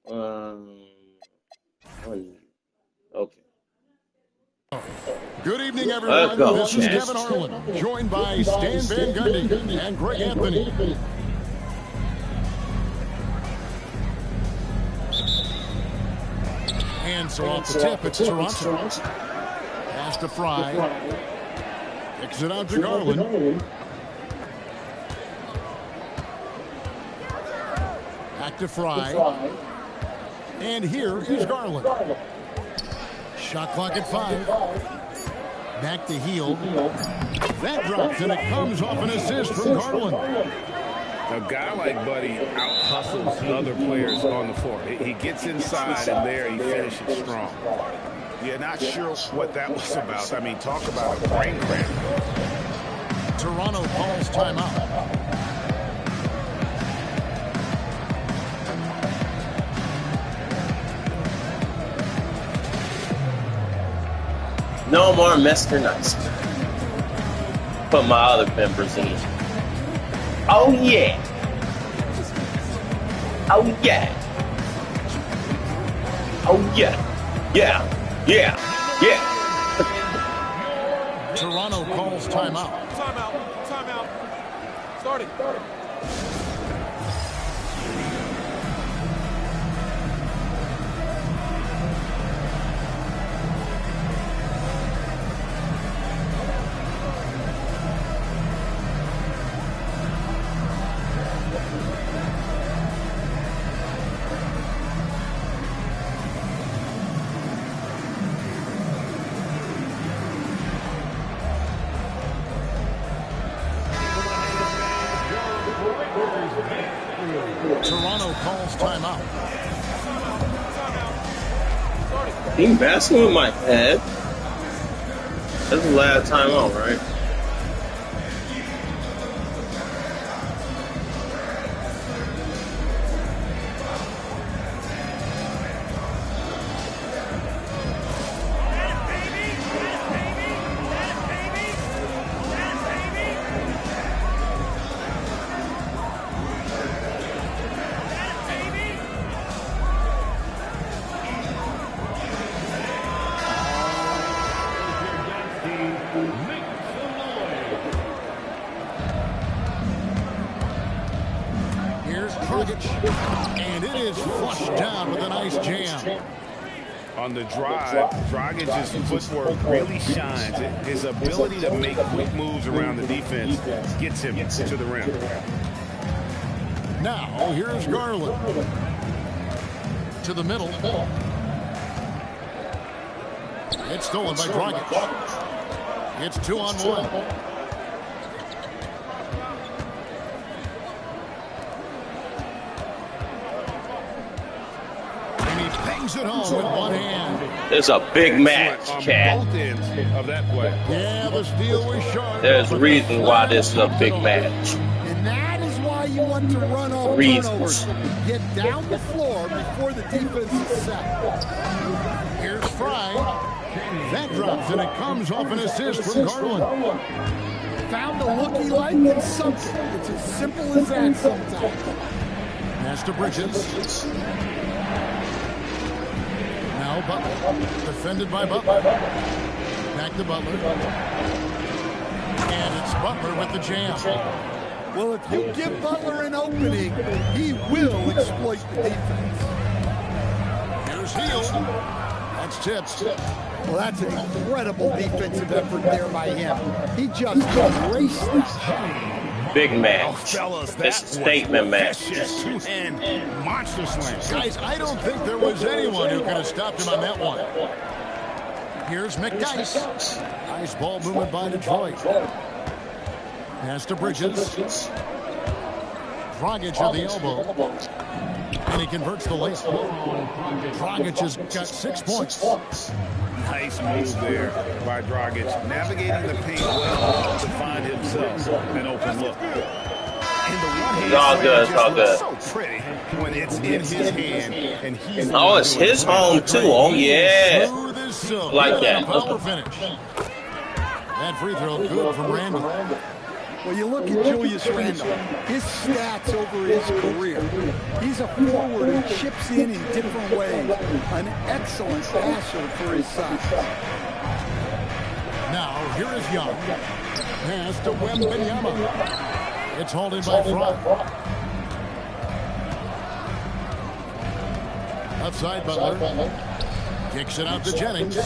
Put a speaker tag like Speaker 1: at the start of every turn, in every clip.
Speaker 1: Um, okay.
Speaker 2: Good evening,
Speaker 1: Let's
Speaker 2: everyone.
Speaker 1: go,
Speaker 2: This is
Speaker 1: Chance.
Speaker 2: Kevin Harlan, joined by Stan Van Gundy and Greg Anthony. And so off the tip, it's Toronto. Pass to Fry. Kicks it out to Garland. Back to Fry. And here is Garland. Shot clock at 5. Back to Hield. That drops, and it comes off an assist from Garland.
Speaker 3: A guy like Buddy out-hustles other players on the floor. He gets inside, and there he finishes strong. Yeah, not sure what that was about. I mean, talk about a brain cramp.
Speaker 2: Toronto calls timeout.
Speaker 1: No more Mr. Nice. Put my other members in. Oh yeah. Oh yeah. Oh yeah. Yeah. Yeah. Yeah.
Speaker 2: Toronto calls timeout.
Speaker 4: Timeout. Starting.
Speaker 2: Toronto calls timeout.
Speaker 1: You messing with my head? That's the last timeout, right?
Speaker 2: Here's Dragic, and it is flushed down with a nice jam.
Speaker 3: On the drive, Dragic's footwork really shines. His ability to make quick moves around the defense gets him to the rim.
Speaker 2: Now, here's Garland. To the middle. It's stolen by Dragic. It's 2-on-1. Bangs it home with one hand.
Speaker 1: It's a big match, Chad.
Speaker 3: Both ends of that play.
Speaker 2: Yeah, the steal was sharp.
Speaker 1: There's a reason why this is a big match.
Speaker 5: And that is why you want to run off
Speaker 1: Reasons.
Speaker 5: turnovers. Get down the floor before the defense is set.
Speaker 2: Here's Fry. That drops, and it comes off an assist from Garland.
Speaker 5: Found a look he liked and something. It's as simple as that sometimes.
Speaker 2: Pass to Bridges. Now Butler. Defended by Butler. Back to Butler. And it's Butler with the jam.
Speaker 5: Well, if you give Butler an opening, he will exploit the defense.
Speaker 2: Here's Hield. That's tipped.
Speaker 5: Well, that's an incredible defensive effort there by him. He just erased that.
Speaker 1: Big match.
Speaker 3: Oh, fellas,
Speaker 1: It's a statement match.
Speaker 3: Two-hand monster slam.
Speaker 2: Guys, I don't think there was anyone who could have stopped him on that one. Here's McDyess. Nice ball movement by Detroit. Pass to Bridges. Dragic at the elbow. And he converts the layup. Dragic has got 6 points.
Speaker 3: Nice move there by Dragic. Navigating the paint well to find himself an open look. And the one-hand
Speaker 1: It's all good, it's all good.
Speaker 3: so pretty when it's in his hand and he's
Speaker 1: Oh, it's his home too. Oh yeah.
Speaker 2: Smooth as silk.
Speaker 1: Like that.
Speaker 2: Power finish. That free throw good from Randall.
Speaker 5: Well, you look at Julius Randle, his stats over his career. He's a forward who chips in different ways. An excellent passer for his size.
Speaker 2: Now, here is Young. Pass to Wembanyama. It's holding by Fry. Outside Butler. Kicks it out to Jennings.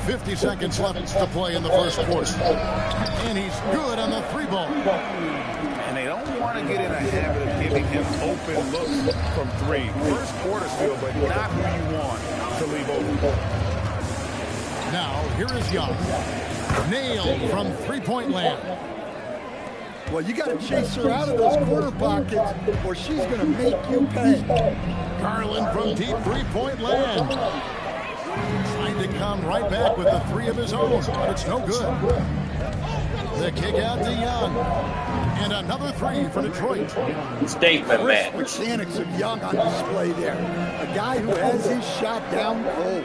Speaker 2: 50 seconds left to play in the first quarter. And he's good on the three ball.
Speaker 3: And they don't want to get in a habit of giving him open looks from three. First quarter still, but not who you want to leave open.
Speaker 2: Now, here is Young. Nailed from three-point land.
Speaker 5: Well, you got to chase her out of those corner pockets or she's going to make you pay.
Speaker 2: Garland from deep three-point land. Trying to come right back with the three of his own, but it's no good. The kick out to Young. And another three for Detroit.
Speaker 1: Statement match.
Speaker 5: Mechanics of Young on display there. A guy who has his shot down cold.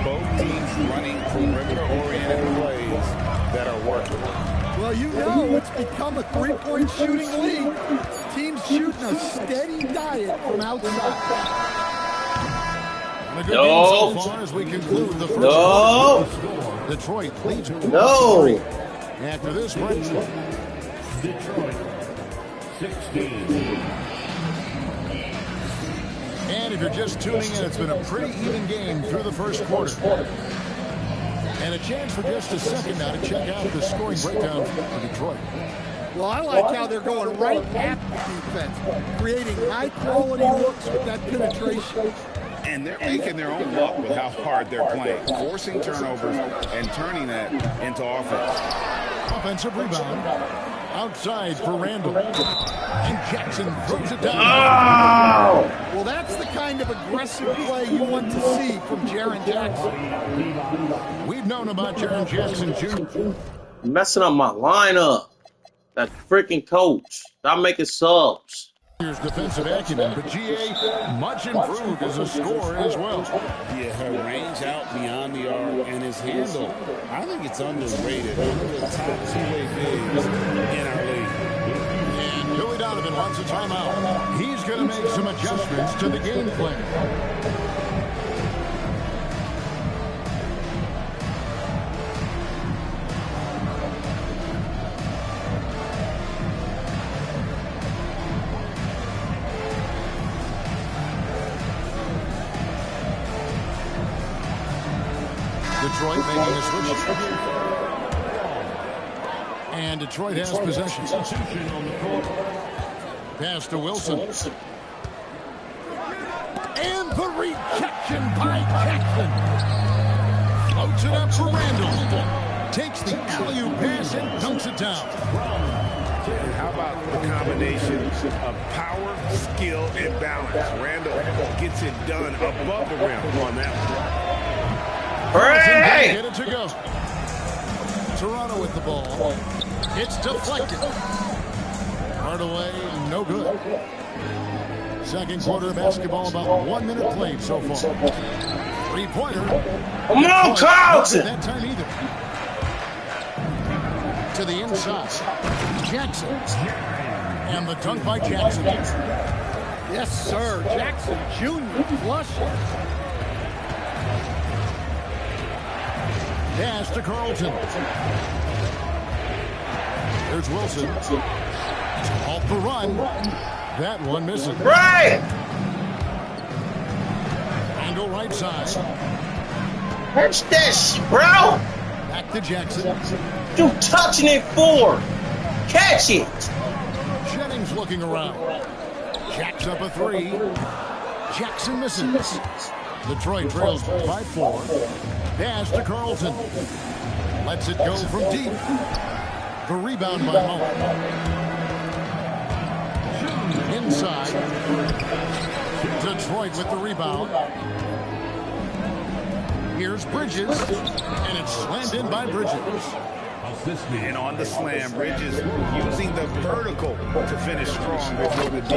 Speaker 3: Both teams running perimeter-oriented plays that are working.
Speaker 5: Well, you know it's become a three-point shooting league. Teams shooting a steady diet from outside.
Speaker 2: A good game so far as we conclude the first quarter. Detroit leads 2-3. After this break,
Speaker 6: Detroit 16.
Speaker 2: and if you're just tuning in, it's been a pretty even game through the first quarter. And a chance for just a second now to check out the scoring breakdown for Detroit.
Speaker 5: Well, I like how they're going right at the defense, creating high-quality looks with that penetration.
Speaker 3: And they're making their own luck with how hard they're playing, forcing turnovers and turning that into offense.
Speaker 2: Offensive rebound. Outside for Randle. And Jackson throws it down.
Speaker 1: Oh!
Speaker 5: Well, that's the kind of aggressive play you want to see from Jaren Jackson.
Speaker 2: We've known about Jaren Jackson Jr.
Speaker 1: Messing up my lineup. That freaking coach. Stop making subs.
Speaker 2: Here's defensive acumen, but GA much improved as a scorer as well.
Speaker 7: Yeah, her range out beyond the arc and his handle, I think it's underrated. One of the top two-way bigs in our league.
Speaker 2: And Billy Donovan wants a timeout. He's going to make some adjustments to the game plan. Detroit making a switch. And Detroit has possession. Pass to Wilson. And the rejection by Jackson. Floats it up for Randle. Takes the alley-oop pass and dunks it down.
Speaker 3: And how about the combination of power, skill, and balance? Randle gets it done above the rim on that one.
Speaker 1: Hooray!
Speaker 2: Get it to go. Toronto with the ball. It's deflected. Hardaway, no good. Second quarter of basketball, about 1 minute played so far. Three-pointer.
Speaker 1: Come on, Carlton!
Speaker 2: Not that time either. To the inside. Jackson. And the dunk by Jackson.
Speaker 5: Yes, sir. Jackson Jr. flushes.
Speaker 2: Pass to Carlton. There's Wilson. Off the run. That one missing.
Speaker 1: Right!
Speaker 2: Angle right side.
Speaker 1: Catch that shit, bro!
Speaker 2: Back to Jackson.
Speaker 1: You touching it for? Catch it!
Speaker 2: Jennings looking around. Jacks up a three. Jackson misses. Detroit trails by 4. Pass to Carlton. Lets it go from deep. The rebound by Mo. Inside. Detroit with the rebound. Here's Bridges. And it's slammed in by Bridges.
Speaker 3: And on the slam, Bridges using the vertical to finish strong before the D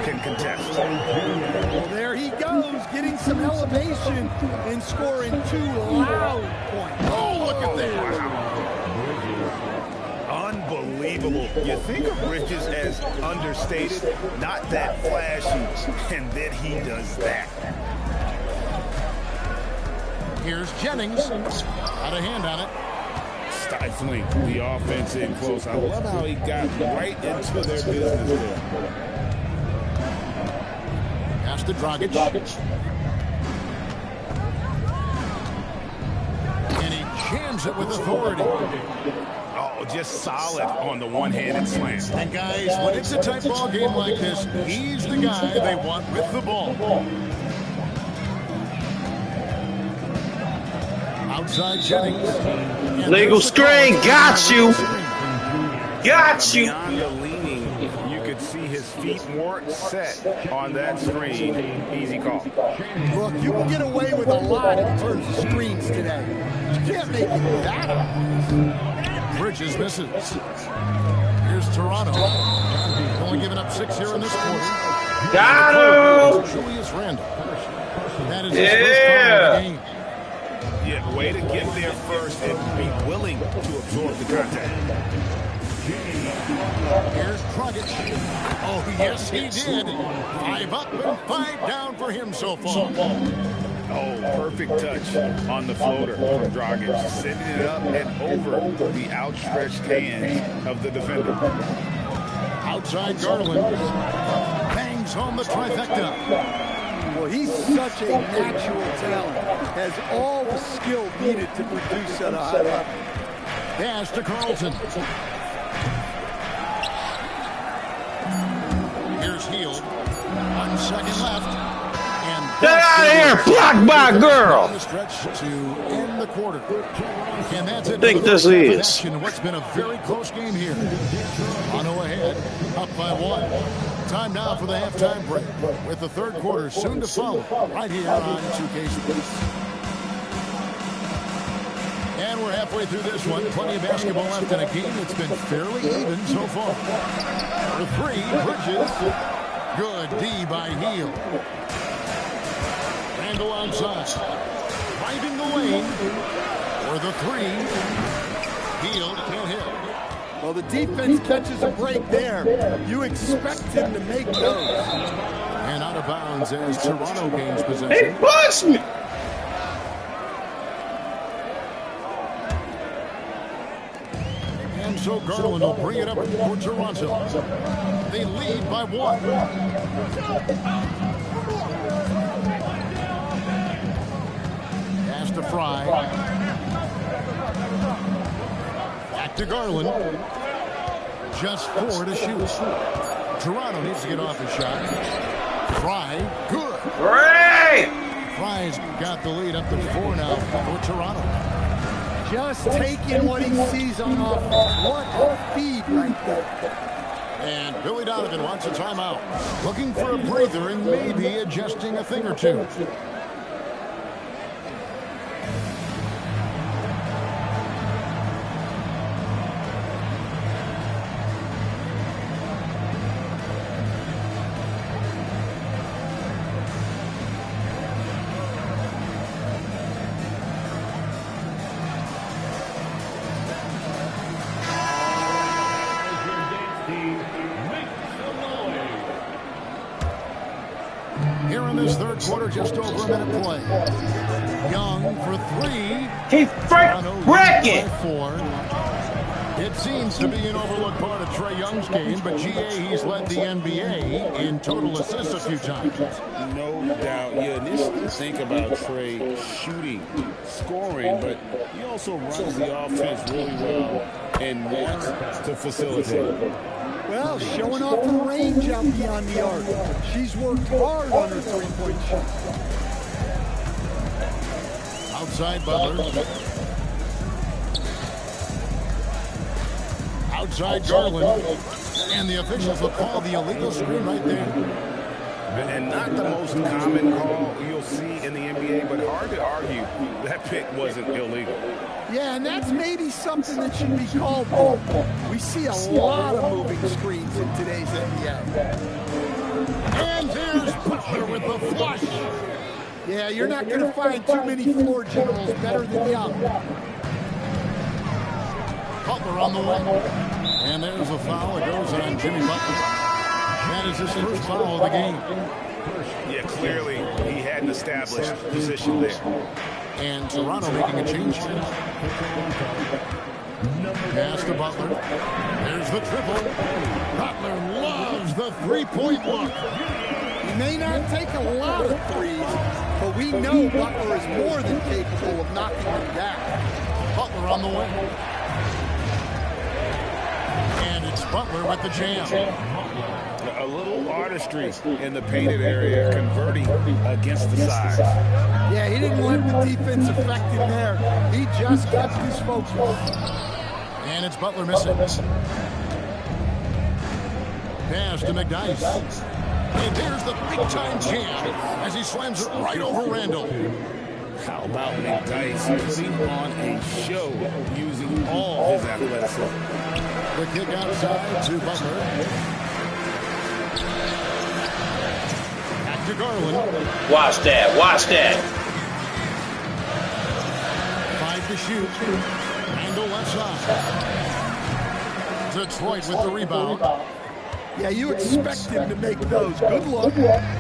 Speaker 3: can contest.
Speaker 5: Well, there he goes, getting some elevation and scoring 2 loud points.
Speaker 2: Oh, look at that.
Speaker 3: Unbelievable. You think of Bridges as understated, not that flashy, and then he does that.
Speaker 2: Here's Jennings. Had a hand on it.
Speaker 7: Stifling the offense in close. I love how he got right into their business there.
Speaker 2: Pass to Dragic. And he jams it with authority.
Speaker 3: Oh, just solid on the one-handed slam.
Speaker 2: And guys, when it's a tight ball game like this, he's the guy they want with the ball. Outside Jennings.
Speaker 1: Legal screen, got you. Got you.
Speaker 3: Beyond the leaning, you could see his feet more set on that screen. Easy call.
Speaker 5: Look, you can get away with a lot in terms of screens today. You can't make it that obvious.
Speaker 2: Bridges misses. Here's Toronto. Only giving up 6 here in this quarter.
Speaker 1: Got him.
Speaker 2: Julius Randle. That is his first foul of the game.
Speaker 3: Yeah, way to get there first and be willing to absorb the contact.
Speaker 2: Here's Dragic. Oh, yes, he did. 5 up and 5 down for him so far.
Speaker 3: Oh, perfect touch on the floater from Dragic, sending it up and over the outstretched hands of the defender.
Speaker 2: Outside Garland. Bangs home the trifecta.
Speaker 5: Well, he's such a natural talent. Has all the skill needed to produce at a high level.
Speaker 2: Pass to Carlton. Here's Hield. 1 second left. And
Speaker 1: Get out of here, blocked by a girl.
Speaker 2: the stretch to end the quarter. And that's it.
Speaker 1: Think this is.
Speaker 2: In what's been a very close game here. Toronto ahead, up by 1. Time now for the halftime break, with the third quarter soon to follow, right here on 2K Sports. And we're halfway through this one. Plenty of basketball left in a game that's been fairly even so far. For 3, Bridges. Good D by Hield. Randle outside. Driving the lane. For the 3. Hield can't hit.
Speaker 5: Well, the defense catches a break there. You expect him to make those.
Speaker 2: And out of bounds as Toronto gains
Speaker 1: He
Speaker 2: possession.
Speaker 1: punched me.
Speaker 2: And so Garland will bring it up for Toronto. They lead by 1. Pass to Fry. Back to Garland. Just 4 to shoot. Toronto needs to get off the shot. Fry, good.
Speaker 1: Great.
Speaker 2: Fry's got the lead up to 4 now for Toronto.
Speaker 5: Just taking what he sees on offense. What a feed right there.
Speaker 2: And Billy Donovan wants a timeout. Looking for a breather and maybe adjusting a thing or two. Here in this third quarter, just over a minute play. Young for 3.
Speaker 1: He freaking.
Speaker 2: 4. It seems to be an overlooked part of Trae Young's game, but GA, he's led the NBA in total assists a few times.
Speaker 7: No doubt. You initially think about Trae shooting, scoring, but he also runs the offense really well and wants to facilitate.
Speaker 5: Well, showing off the range out beyond the arc. She's worked hard on her three-point shot.
Speaker 2: Outside Butler. Outside Garland. And the officials will call the illegal screen right there.
Speaker 3: And not the most common call you'll see in the NBA, but hard to argue that pick wasn't illegal.
Speaker 5: Yeah, and that's maybe something that should be called for. We see a lot of moving screens in today's NBA.
Speaker 2: And there's Butler with the flush.
Speaker 5: Yeah, you're not going to find too many floor generals better than Young.
Speaker 2: Butler on the wing. And there's a foul. It goes on Jimmy Butler. That is his first foul of the game.
Speaker 3: Yeah, clearly he had an established position there.
Speaker 2: And Toronto making a change. Pass to Butler. There's the triple. Butler loves the three-point look.
Speaker 5: He may not take a lot of threes, but we know Butler is more than capable of knocking them down.
Speaker 2: Butler on the wing. And it's Butler with the jam.
Speaker 3: A little artistry in the painted area, converting against the size.
Speaker 5: Yeah, he didn't let the defense affect him there. He just kept his focus.
Speaker 2: And it's Butler missing. Pass to McDyess. And there's the big-time jam as he slams it right over Randall.
Speaker 3: How about McDyess putting on a show using all his athleticism?
Speaker 2: The kick outside to Butler. To Garland.
Speaker 1: Watch that. Watch that.
Speaker 2: 5 to shoot. Randall left side. Detroit with the rebound.
Speaker 5: Yeah, you expect him to make those. Good luck.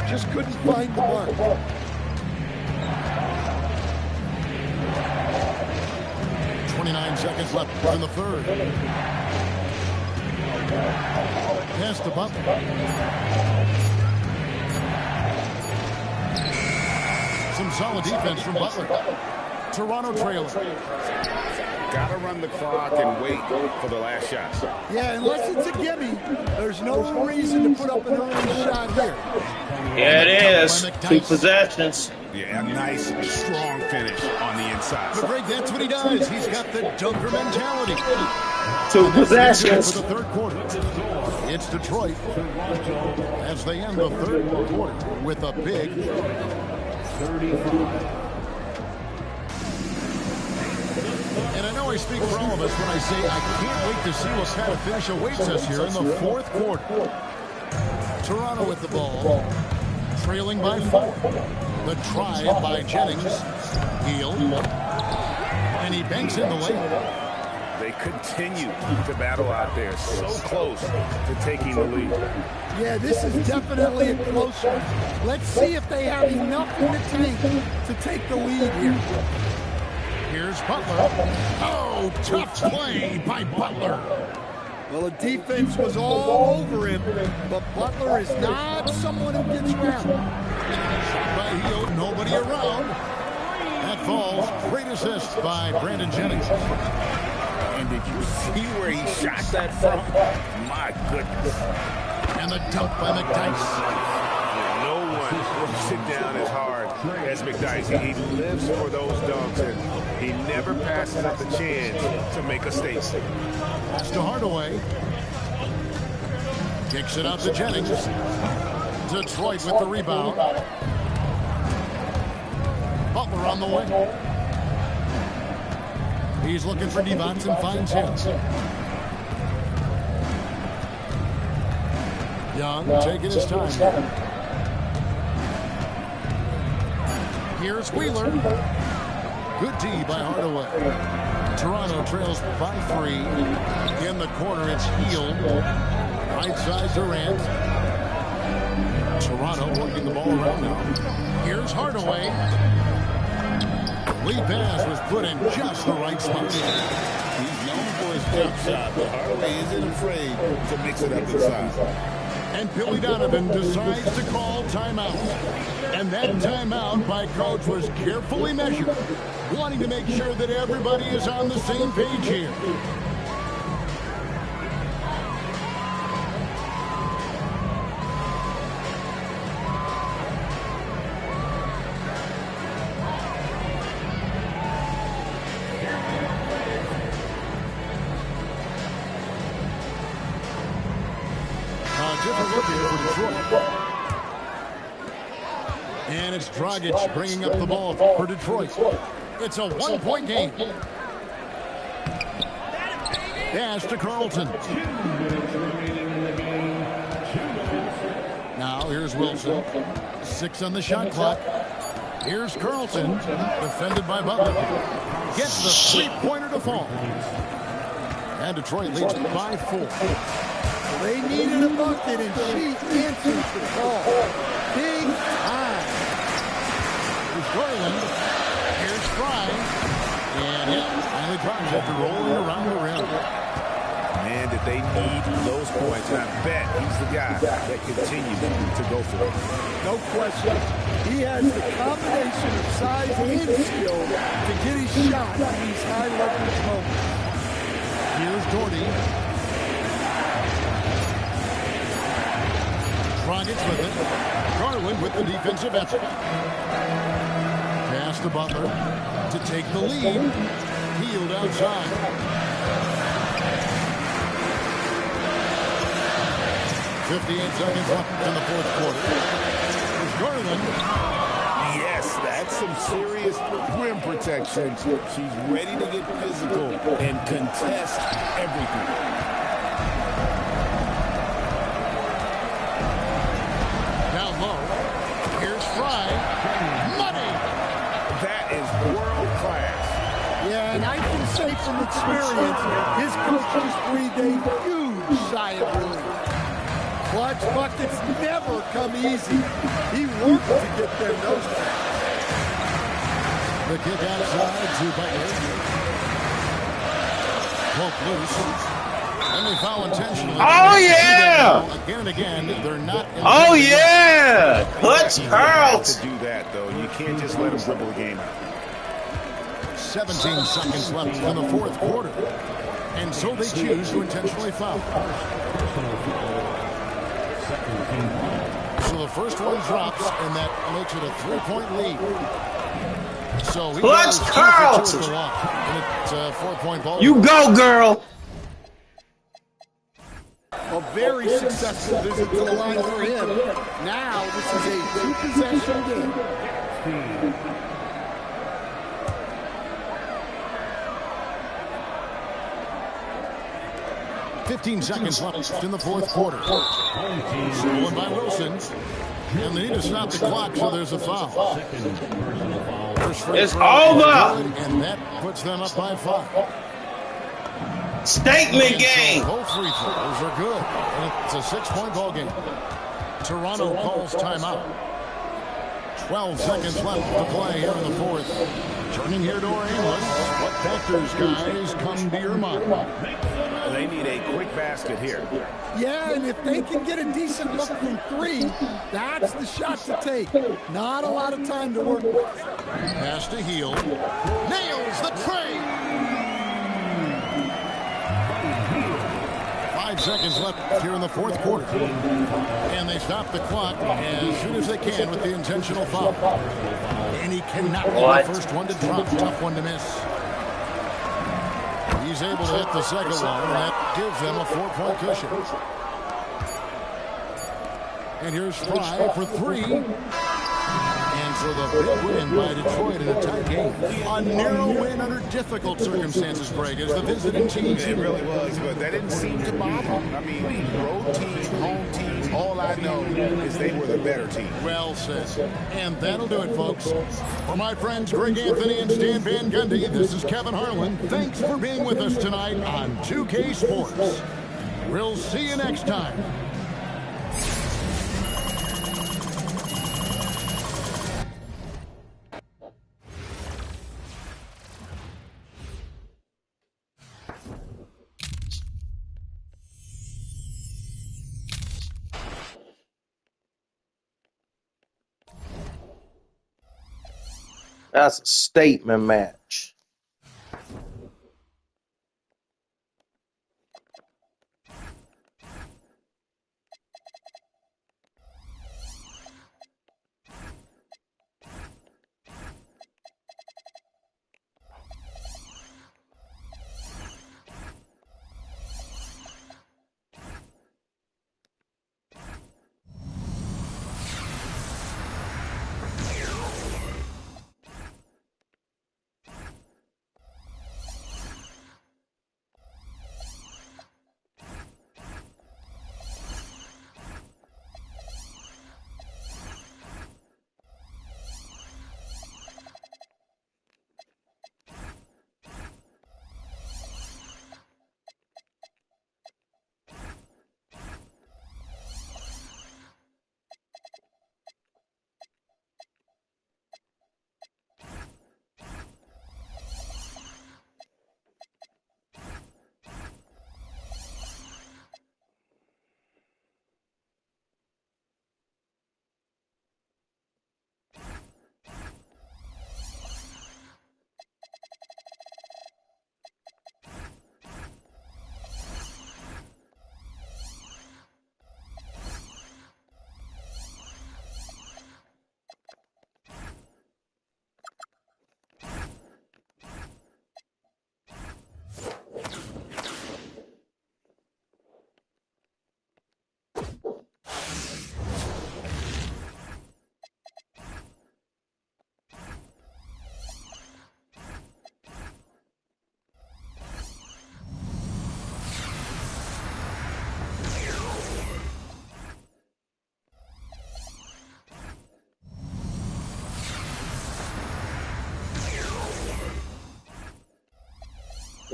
Speaker 5: Just couldn't find the mark.
Speaker 2: Seconds left in the third. Pass to Butler. Some solid defense from Butler. Toronto trailer.
Speaker 3: Got to run the clock and wait for the last shot.
Speaker 5: Yeah, unless it's a gimme, there's no reason to put up an early shot here.
Speaker 1: Yeah, it is. 2 possessions.
Speaker 3: Yeah, a nice, strong finish on the inside.
Speaker 2: But Greg, that's what he does. He's got the dunker mentality.
Speaker 1: 2 possessions.
Speaker 2: For the third quarter. It's Detroit as they end the third quarter with a big
Speaker 6: 35.
Speaker 2: And I know I speak for all of us when I say I can't wait to see what kind of finish awaits us here in the fourth quarter. Toronto with the ball, trailing by 4. The try by Jennings. Heel. And he banks in the lane.
Speaker 3: They continue to battle out there, so close to taking the lead.
Speaker 5: Yeah, this is definitely a close one. Let's see if they have enough in the tank to take the lead here.
Speaker 2: Here's Butler. Oh, tough play by Butler.
Speaker 5: Well, the defense was all over him, but Butler is not someone who gets rattled.
Speaker 2: Shot by Hield, nobody around. That falls. Great assist by Brandon Jennings.
Speaker 3: And did you see where he shot that from? My goodness.
Speaker 2: And the dunk by McDyess.
Speaker 3: No one will sit down as hard as McDyess. He lives for those dunks, and he never passes up the chance to make a statement.
Speaker 2: Pass to Hardaway. Kicks it out to Jennings. Detroit with the rebound. Butler on the wing. He's looking for Devonts and finds him. Young taking his time. Here's Wheeler. Good D by Hardaway. Toronto trails by 3. In the corner, it's Hield. Right side Durant. Toronto working the ball around now. Here's Hardaway. Lead pass was put in just the right spot.
Speaker 7: He's known for his jump shot, but Hardaway isn't afraid to mix it up inside.
Speaker 2: And Billy Donovan decides to call timeout. And that timeout by coach was carefully measured, wanting to make sure that everybody is on the same page here. And it's Dragic bringing up the ball for Detroit. It's a one-point game. Pass to Carlton. Now here's Wilson. 6 on the shot clock. Here's Carlton, defended by Butler. Gets the three-pointer to fall. And Detroit leads 5-4.
Speaker 5: They needed a bucket, and she answers the call. Big time.
Speaker 2: Here's Garland. Here's Fry. And finally drops after rolling around the rim.
Speaker 3: Man, did they need those points. And I bet he's the guy that continues to go for it.
Speaker 5: No question. He has the combination of size and skill to get his shot in these high-leverage moments.
Speaker 2: Here's Doherty. Dragic with it. Garland with the defensive effort. Pass to Butler to take the lead. Hield outside. 58 seconds left in the fourth quarter. Here's Garland.
Speaker 3: Yes, that's some serious rim protection. She's ready to get physical and contest everything.
Speaker 2: Down low. Here's Fry. Money.
Speaker 3: That is world class.
Speaker 5: Yeah, and I can say from experience, his coach just breathed a huge sigh of relief. Clutch buckets never come easy. He worked to get them those times.
Speaker 2: The kick outside to Butler. Poke loose. And they foul intentionally.
Speaker 1: Oh, yeah!
Speaker 2: Again and again, they're not.
Speaker 1: Oh, yeah! Clutch Carlton.
Speaker 3: To do that, though, you can't just let him dribble the game out.
Speaker 2: 17 seconds left in the fourth quarter. And so they choose to intentionally foul. So the first one drops, and that makes it a 3-point lead. So he
Speaker 1: Clutch
Speaker 2: goes 2 for 2
Speaker 1: Carlton.
Speaker 2: at the line, and it's a 4-point ball.
Speaker 1: You go, girl.
Speaker 5: A very successful visit to the line for him. Now this is a 2-possession game.
Speaker 2: 15 seconds left in the fourth quarter. Stolen by Wilson. And they need to stop the clock, so there's a foul.
Speaker 1: It's over.
Speaker 2: And that puts them up by 5.
Speaker 1: Statement game.
Speaker 2: So both free throws are good. And it's a 6-point ball game. Toronto calls timeout. 12 seconds left to play here in the fourth. Turning here to Amos. What factors, guys, come to your mind?
Speaker 3: They need a quick basket here.
Speaker 5: Yeah, and if they can get a decent look from 3, that's the shot to take. Not a lot of time to work with.
Speaker 2: Pass to Hield. Nails the tray. 5 seconds left here in the fourth quarter. And they stop the clock as soon as they can with the intentional foul. And he cannot be the first one to drop. Tough one to miss. He's able to hit the second one, and that gives them a 4-point cushion. And here's Fry for 3. And so the big win by Detroit in a tight game. A narrow win under difficult circumstances, Greg, as the visiting team.
Speaker 3: It really was, but that didn't seem to bother them. I mean, road team, home team, all I know is they were the better team.
Speaker 2: Well said. And that'll do it, folks. For my friends Greg Anthony and Stan Van Gundy, this is Kevin Harlan. Thanks for being with us tonight on 2K Sports. We'll see you next time.
Speaker 1: That's a statement match.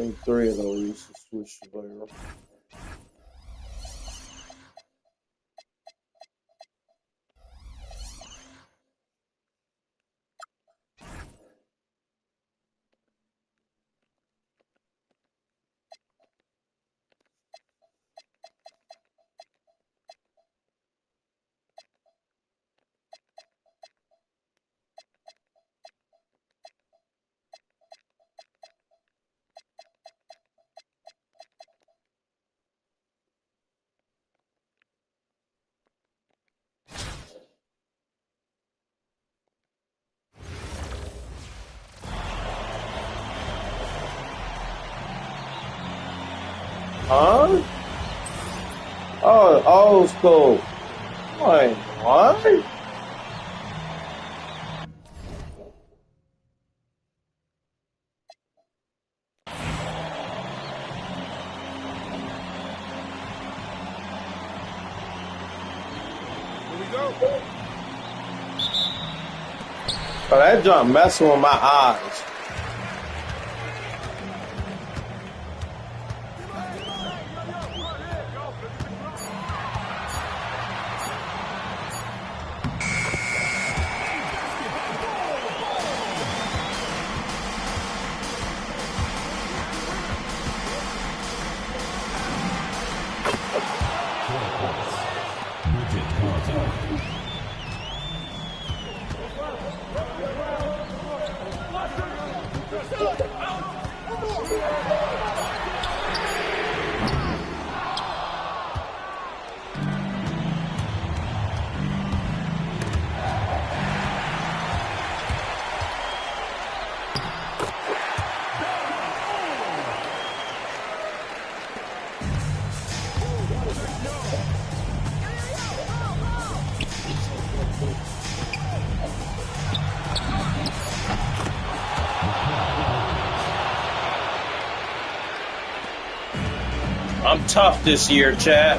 Speaker 1: think 3 of those used to switch to player. Huh? Oh, old school. Wait, what?
Speaker 4: Here we go.
Speaker 1: But that jump messing with my eyes. I'm tough this year, chat.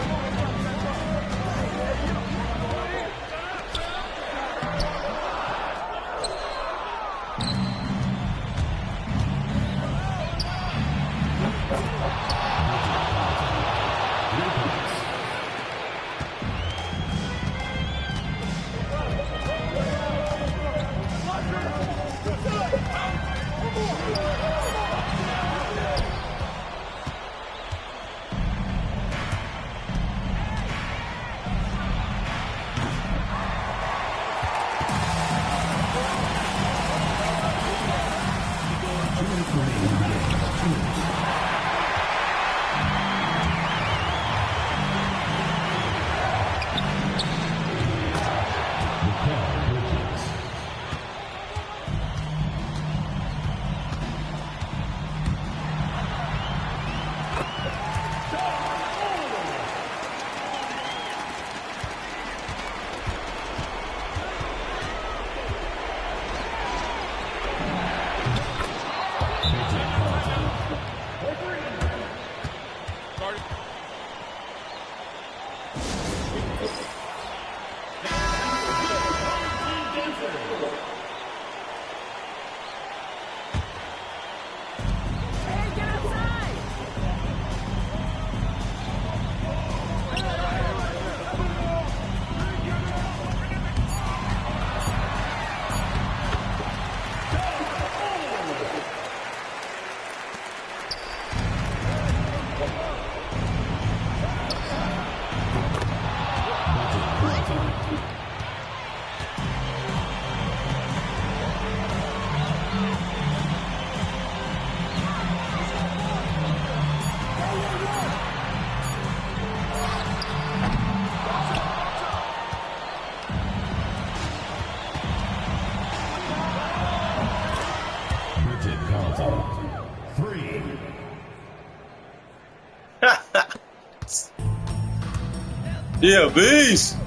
Speaker 1: Yeah, beast.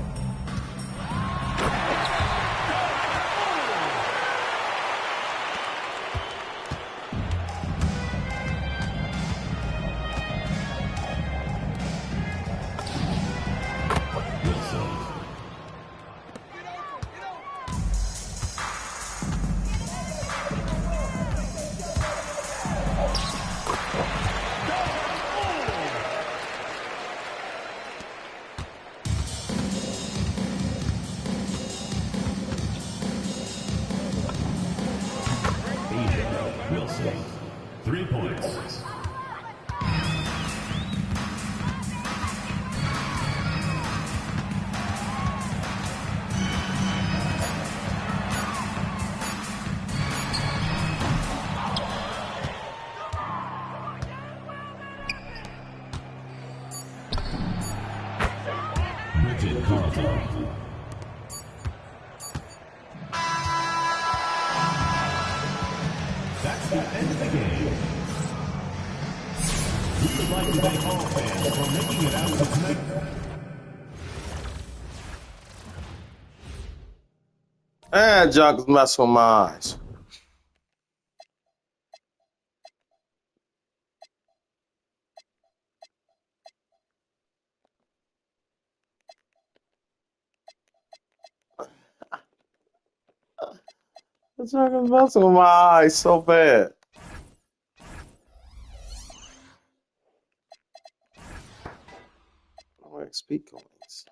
Speaker 6: Brandon Carter. That's the end of the game. We would like to thank all fans for making it out to tonight.
Speaker 1: And junk is messing with my eyes. The junk is messing with my eyes so bad. No XP coins.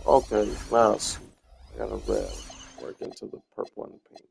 Speaker 1: Okay, now I got a red. Work into the purple and pink.